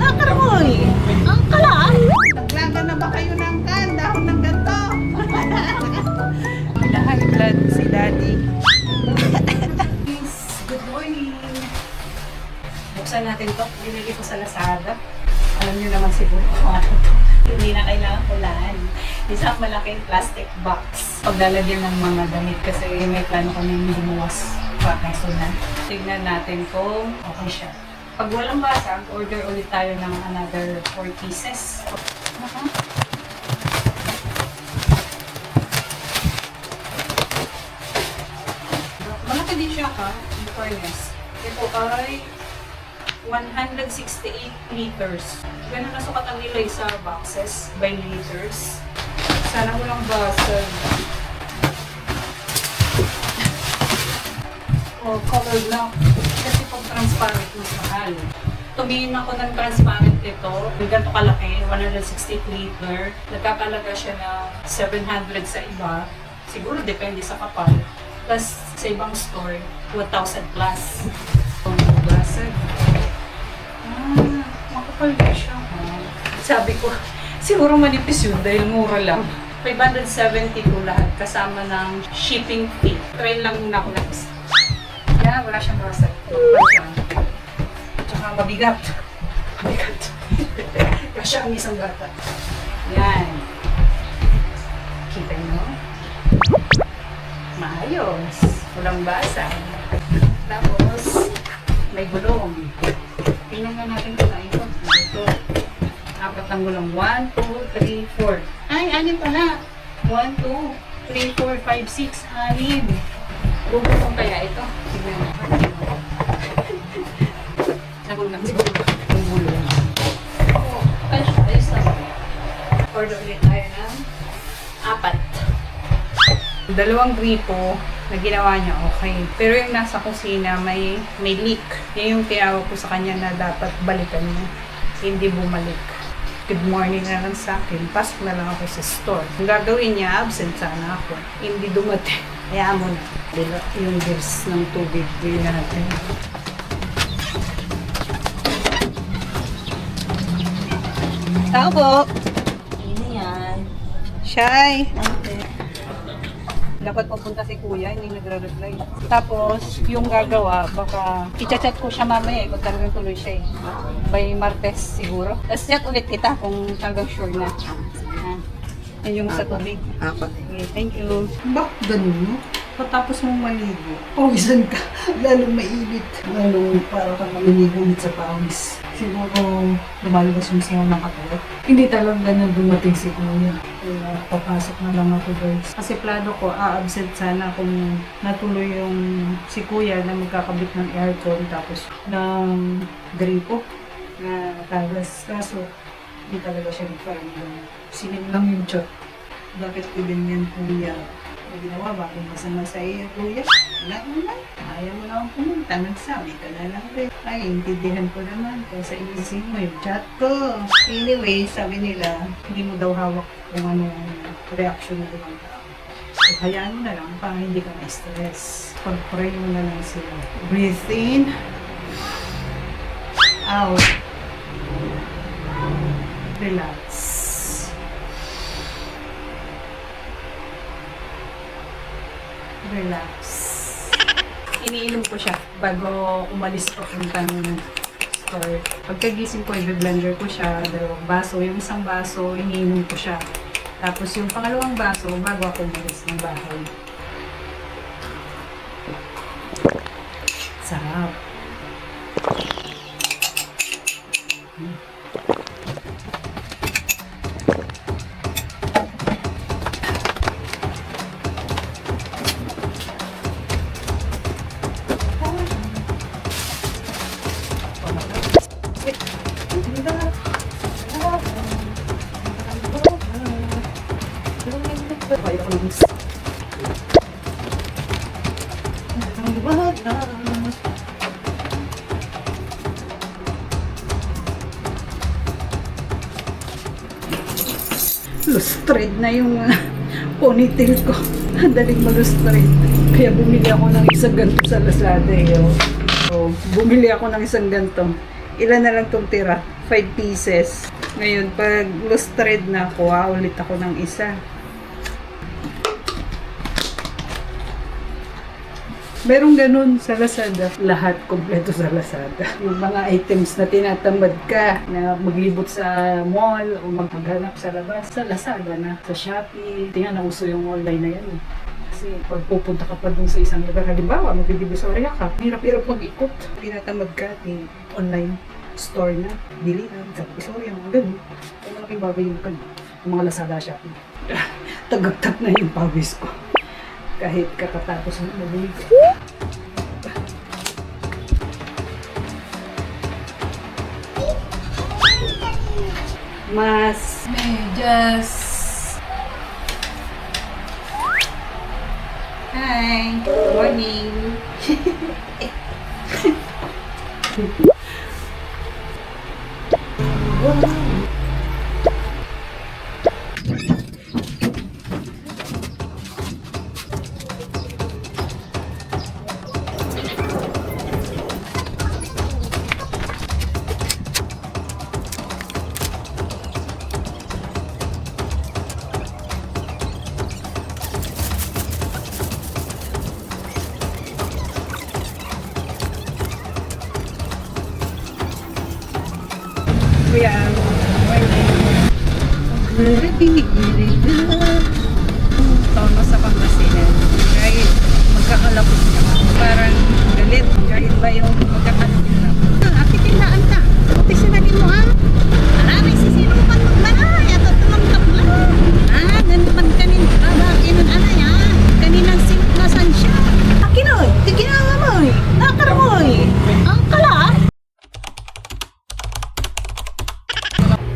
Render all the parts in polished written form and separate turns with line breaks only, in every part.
Nakaroy! Ang kala!
Naglaga na ba kayo ng dahon ng ganto?
High blood si Daddy.
Good morning.
Buksan natin to. Binili ko sa Lazada. Alam niyo naman siguro kung ako to. Hindi na kailangan kulaan. Isang malaking plastic box. Paglalagyan ng mga damit kasi may plano kami bumuwas pa kasunan. Tignan natin kung okay siya. Pag walang basag, order ulit tayo ng another 4 pieces. Malaki din siya ha, in fairness. Ito ay 168 liters. Ganun na sukat ang nilay sa boxes by liters. Sana walang basag. O colored lang. Kasi pag transparent mas mahal. Tumingin ako ng transparent ito. May ganito kalaki, 168 liter. Nagkakalaga siya ng 700 sa iba. Siguro depende sa kapal. Plus sa ibang store, 1,000 plus. Ang basag. Makapal na siya ha. Sabi ko, siguro manipis yun dahil mura lang. 572 lahat kasama ng shipping fee. Try lang muna ako lang. Yan, wala siyang basag. Makapal siya. Tsaka mabigat. Mabigat. Kasi ang isang bata. Yan. Kita nyo? Maayos. Walang basag. Tapos, may gulong. Tingnan nga natin kung ito. Ito. Apat ng gulong. 1, 2, 3, 4. Ay, anim pala. 1, 2, 3, 4, 5, 6, 6. Bubukong kaya ito. Tingnan natin. Nagulong siguro. Yung gulong. Ay, ayos na. Order ulit tayo ng 4. Dalawang gripo na ginawa niya, okay. Pero yung nasa kusina, may leak. Yan yung tinawag ko sa kanya na dapat balikan niya. Hindi bumalik. Good morning na lang sa akin. Pasok na lang ako sa store. Ang gagawin niya, absent sana ako. Hindi dumating. Hayaan mo na. Yung bills ng tubig, bilhin na natin. Tao po.
Ano yan?
Shy. Dapat pupunta si kuya, hindi nagre-reply. Tapos, yung gagawa, baka i-chat ko siya mamaya kung talagang tuloy siya eh. By Martes siguro. Tapos chat ulit kita kung talagang sure na. Yan yung sa tubig. Okay, thank you.
Bakit ganun mo? Patapos mong maligo, pawisan ka. Lalong mainit. Lalong para kang namimigumit sa pawis. Siguro lumalabas yung singaw ng katulad. Hindi talaga na dumating si kuya. Kaya papasok na lang ako guys. Kasi plano ko, absent sana kung natuloy yung si kuya na magkakabit ng aircon tapos ng gripo na tagas. Kaso, hindi talaga siya nagparang. Sinip lang yung chat. Bakit ko ganyan kuya? Ang ginawa, bakit masama sa iyo, kuya? Wala naman. Ayaw mo lang pumunta. Nagsabi ka na lang rin. Ay, intindihan ko naman. Kaya sa inisip mo yung chat ko. Anyway, sabi nila, hindi mo daw hawak kung ano yung reaction ng ibang tao. So, hayaan mo na lang para hindi ka na-stress. Pag-pray mo na lang sila. Breathe in. Out. Relax. Relax. Iniinom ko siya bago umalis papuntang store. Pagkagising ko, i-blender ko siya, 2 baso. Yung isang baso, iniinom ko siya. Tapos yung pangalawang baso, bago ako umalis ng bahay. Sarap. Lustrade na yung ponytail ko. Daling malustrade. Kaya bumili ako ng isang ganito sa Lazada. So, bumili ako ng isang ganito.
Ilan na lang itong tira? 5 pieces. Ngayon, pag lost thread na ako, ulit ako ng isa. Merong ganun sa Lazada. Lahat kompleto sa Lazada. Yung mga items na tinatamad ka na maglibot sa mall o maghanap sa labas, sa Lazada na. Sa Shopee. Tingnan, nauso yung online na yan. Kasi pag pupunta ka pa dun sa isang lugar, halimbawa, magdidivisoria ka, hirap-hirap mag-ikot. Tinatamad ka, online store na, bili na, sa divisoria, mga ganun. Kaya malaking bagay yung mga Lazada Shopee. Tagagtag na yung pawis ko. Kahit kakatapos ng maligo. Mas medyas. Hi, good morning. We are Tono sa Pangasinan. Kahit magkakalapos niya. Parang galit. Kahit ba yung magkakalapos niya.
Akitinaan ka. Pati sinabi mo ha. May sisinupan magmanay. At tumangkap lang. Ganun man kanin. Kinan anay ha. Kaninang sinuknasan siya. Akinoy. Tiginawa mo. Nakaramoy. Ang kala.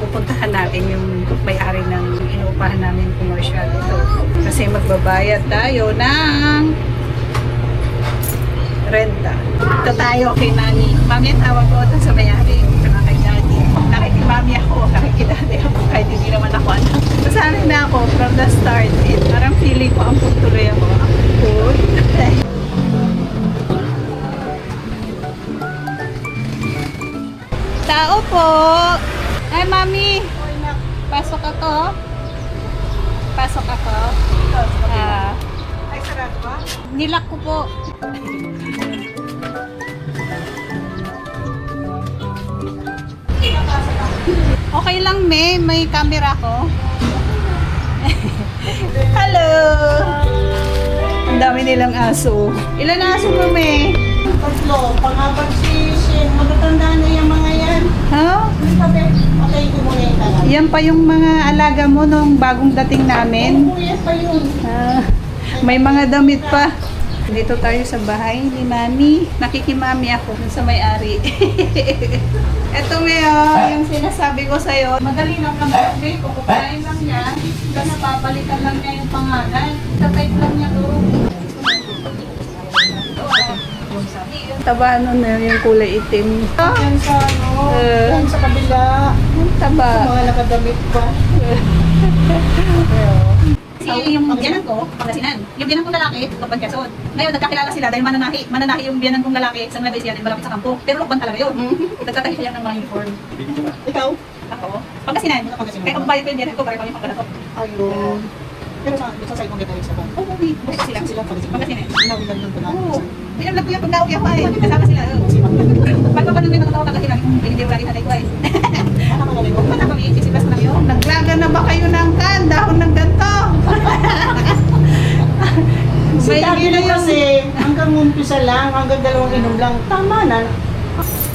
Pupuntahan natin yung may-ari ng inuupahan namin commercial ito. Kasi magbabayad tayo ng renta. Ito tayo kay Nani. Mami, tawag ko ito sa may-ari. Saka kay Daddy. Nakikimami ako. Nakikidadi ako. Kahit hindi naman ako anak. Nasanay na ako from the start. Parang feeling ko ang tuloy ako. Good. Tao po! Ay, Mami! Pasok ako. Pasok ako.
Ay, sarap ba?
Nilak ko po. Okay lang, may camera ko. Hello! Ang dami nilang aso. Ilan na aso mo, May?
Tatlo. Pangabagsisin. Matatanda na yung mga yan.
Ha?
Patay ko muna yung talag.
Yan pa yung mga alaga mo nung bagong dating namin.
Kuya pa yun.
May mga damit pa. Dito tayo sa bahay ni Mami. Nakikimami ako dun sa may-ari. Eto yung sinasabi ko sa'yo. Madali lang kang update. Kukukain lang niya. Tapos napapalitan lang niya yung pangalan. Tatype lang niya to. Taba na yung kulay itim.
Yan sa yan sa kabila.
Taba.
Mga nakadamit pa.
Yung biyanan ko, Pangasinan. Yung biyanan kong lalaki, Lukban Quezon. Ngayon, nagkakilala sila dahil mananahi. Mananahi yung biyanan kong lalaki sa Nueva Ecija, malapit sa kampo. Pero Lukban talaga yun. Nagtatahi siya ng mga uniform.
Ikaw?
Ako, Pangasinan. Kaya kung bayad ko yung biyanan ko, pare kami pangkalato.
Ayun. Pero sa side mong kita sa ba?
Oo, bukas sila.
Sila
Pangasinan.
Inawilan ng tunay.
Oo. Pinag ko yung pag-nauwi ako ay. Kasama sila. Bago pa nung may mga tao kasi kung hindi lagi natay ko ay. Wala kami, sisipas ko lang yun.
Naglaga na ba kayo ng dahon ng ganto?
Si
May
Daddy
gila
na kasi hanggang umpisa lang, hanggang 2 inom lang. Tama na.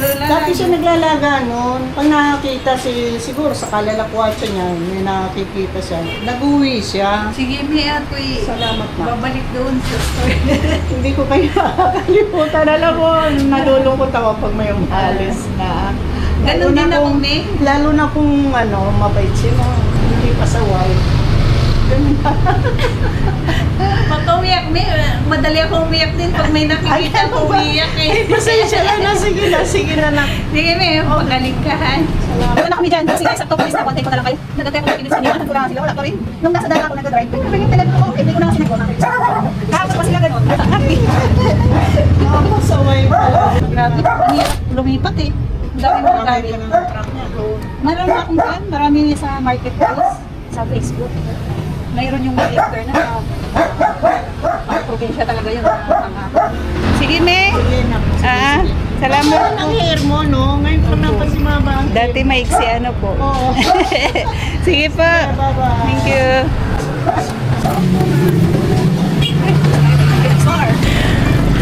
Dati siya naglalaga noon. Pag nakakita siguro sa kalalakwatsa niya, may nakikita siya. Nag-uwi siya.
Sige, may ako'y
Salamat na.
babalik doon sa store.
Hindi ko kayo makakalimutan. Alam mo, nalulungkot ako pag may umalis na.
Ganon din ako, May.
Lalo na kung mabait sila. Hindi pasaway. Ganun na.
Pag umiyak, May, madali ako umiyak din pag may nakikita ko umiyak eh.
Pasensya lang na. Sige na lang.
Sige, May, pagaling ka, ha?
Meron na kami dyan. Kasi guys, sakto police na, konti ko na lang kayo. Nagantay ko na kinis, iniwanan ko lang sila. Wala pa rin. Nung nasa dala ako nag-drive, pero yung telepono ko, hindi ko na kasi nag-contact. Kahapon pa sila ganun. Happy.
Pasaway pala.
Grabe, lumipat eh. Ang dami mo gamit. Meron na akong gan, marami sa marketplace, sa Facebook. Mayroon yung collector na probinsya talaga yun.
Sige, Me. Salamat.
Ang hair mo, no? Ngayon ko na pa si Mama.
Dati maiksi ano po.
Oo.
Sige po.
Bye-bye.
Thank you.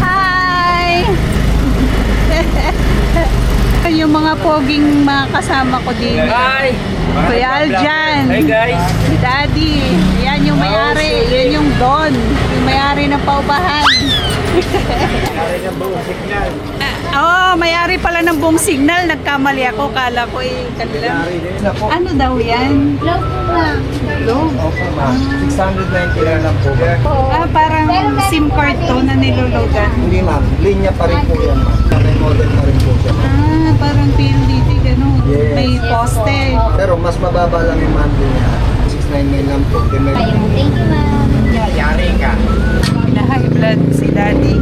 Hi! Yung mga poging mga kasama ko din.
Hi!
Kuya Aljan.
Hi guys!
Si Daddy. Yan yung may-ari. Yan yung Don. Yung may-ari ng paubahan. May-ari pala ng buong signal. Nagkamali ako. Kala ko kanila. Ano daw yan?
Opo ma'am, 690 lang po.
Parang SIM card to na niloloadan.
Hindi ma'am, linya pa rin po yan ma'am. May model pa rin po siya.
Parang PLDT, gano'n.
Yes.
May poste.
Pero mas mababa lang yung monthly niya. 699 lang po. Then may...
Thank you, ma'am.
Yari ka.
High blood si Daddy.